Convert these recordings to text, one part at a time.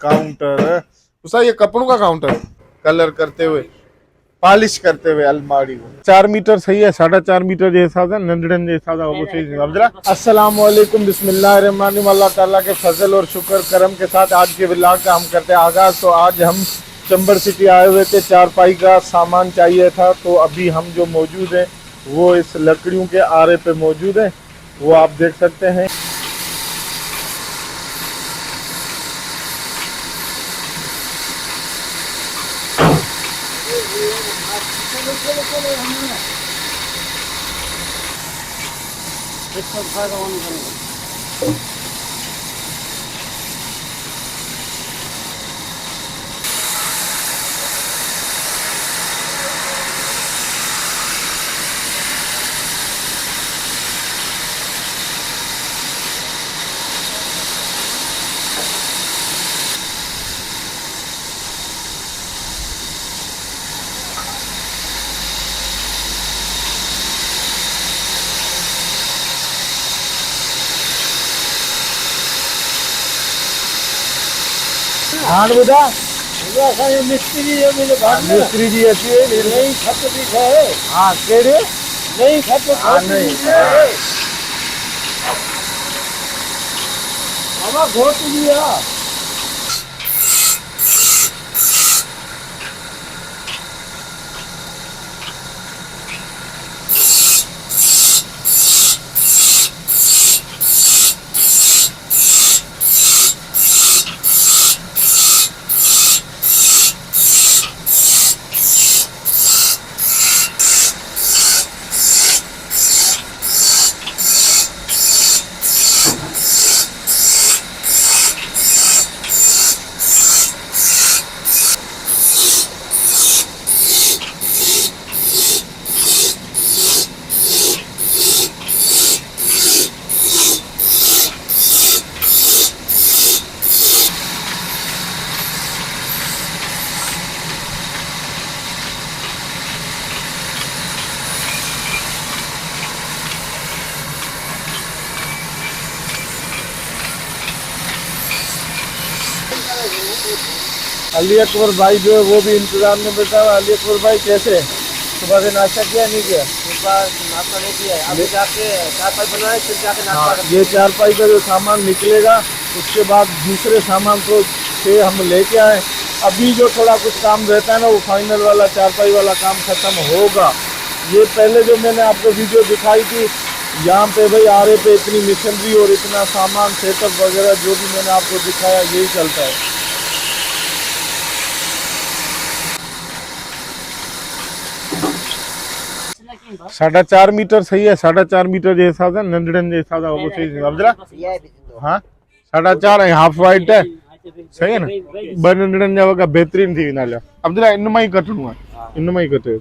Counter है उसका, ये कपड़ों का काउंटर है। कलर करते हुए, पॉलिश करते हुए अलमारी को 4 मीटर सही है, 4.5 मीटर जे हिसाब से नंढड़न जे हिसाब से वो सही है। अब्दुल्ला अस्सलाम वालेकुम, बिस्मिल्लाहिर्रहमानिर्रहीम। अल्लाह ताला के फजल और शुक्र करम के साथ आज के व्लॉग का हम करते हैं आगाज। तो आज हम चंबर सिटी आए हुए थे, चारपाई का सामान चाहिए था। तो अभी हम जो मौजूद हैं वो इस लकड़ियों के आरे पे मौजूद हैं, वो आप देख सकते हैं। हाँ बेटा, मिस्त्री जी अच्छी है, नहीं खत लिखा है। हाँ केड़े नहीं खत, हाँ नहीं हवा घोट दिया। अली अकबर भाई जो है वो भी इंतजार में बैठा हुआ। अली अकबर भाई कैसे, सुबह से नाश्ता किया नहीं किया? नाश्ता नहीं किया है, अभी जाके चारपाई बनाए फिर जाके नाश्ता। ये चारपाई का जो सामान निकलेगा उसके बाद दूसरे सामान को से हम लेके आए। अभी जो थोड़ा कुछ काम रहता है ना, वो फाइनल वाला चारपाई वाला काम खत्म होगा। ये पहले जो मैंने आपको वीडियो दिखाई थी, यहाँ पे भाई आरे पे इतनी मिशनरी और इतना सामान सेटअप वगैरह जो भी मैंने आपको दिखाया यही चलता है। 4.5 मीटर सही है, 4.5 मीटर जे हिसाब से नंढड़न जे हिसाब से वो सही है। अब्दुल्ला हाँ 4.5 है, हाफ वाइट है, सही है ना। ब नंढड़न जा वगा बेहतरीन थी ना। अब्दुल्ला इन में ही कटणो है, इन में ही कटे।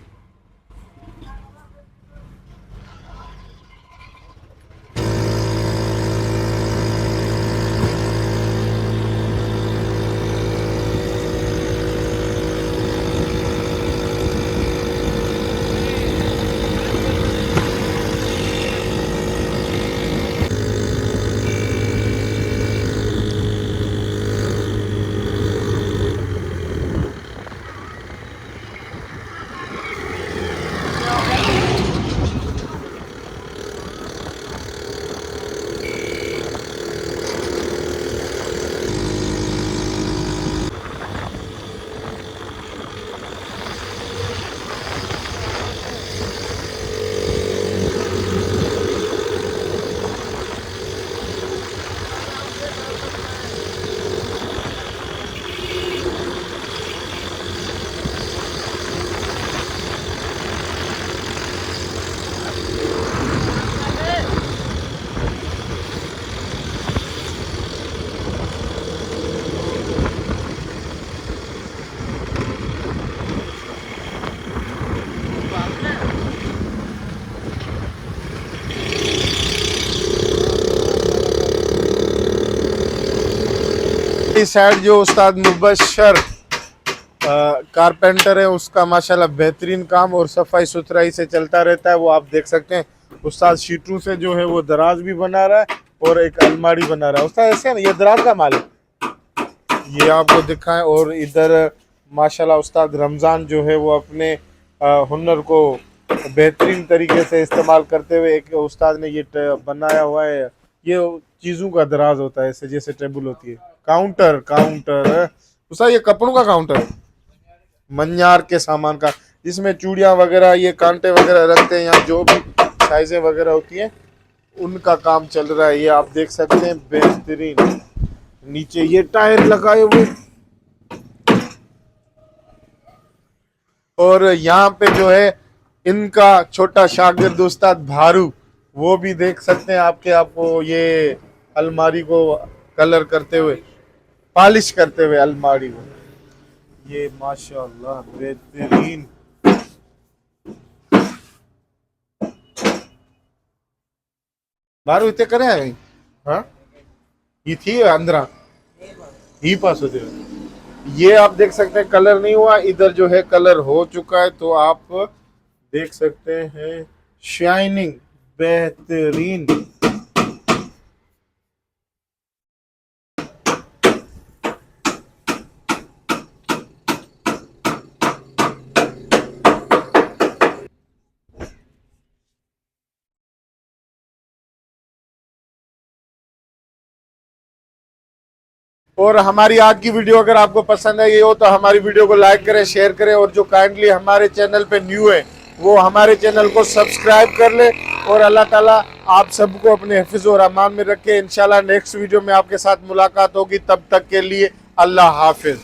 इस साइड जो उस्ताद मुबशर कारपेंटर है, उसका माशाल्लाह बेहतरीन काम और सफाई सुथराई से चलता रहता है। वो आप देख सकते हैं उस्ताद शीटों से जो है वो दराज भी बना रहा है और एक अलमारी बना रहा है। उस्ताद ऐसे है ना, ये दराज का माल है, ये आपको दिखाएं। और इधर माशाल्लाह उस्ताद रमज़ान जो है वो अपने हुनर को बेहतरीन तरीके से इस्तेमाल करते हुए एक उस्ताद ने ये बनाया हुआ है। ये चीज़ों का दराज होता है, ऐसे जैसे टेबल होती है। काउंटर काउंटर उस्ताद ये कपड़ों का काउंटर है, मन्यार के सामान का, जिसमें चूड़ियाँ वगैरह ये कांटे वगैरह रखते हैं, यहाँ जो भी साइजें वगैरह होती हैं उनका काम चल रहा है। ये आप देख सकते हैं बेहतरीन। नीचे ये टायर लगाए हुए, और यहाँ पे जो है इनका छोटा शागिर्द उस्ताद भारू, वो भी देख सकते हैं आपको ये अलमारी को कलर करते हुए, पॉलिश करते हुए अलमारी को। ये माशाल्लाह बेहतरीन। भारू इतने करे हैं हाँ ये थी अंदर ही पास होते हुए। ये आप देख सकते हैं कलर नहीं हुआ, इधर जो है कलर हो चुका है। तो आप देख सकते हैं शाइनिंग बेहतरीन। और हमारी आज की वीडियो अगर आपको पसंद आई हो तो हमारी वीडियो को लाइक करें, शेयर करें, और जो काइंडली हमारे चैनल पे न्यू है वो हमारे चैनल को सब्सक्राइब कर ले। और अल्लाह ताला आप सबको अपने हिफ्ज़ और अमान में रखे। इंशाल्लाह नेक्स्ट वीडियो में आपके साथ मुलाकात होगी, तब तक के लिए अल्लाह हाफिज़।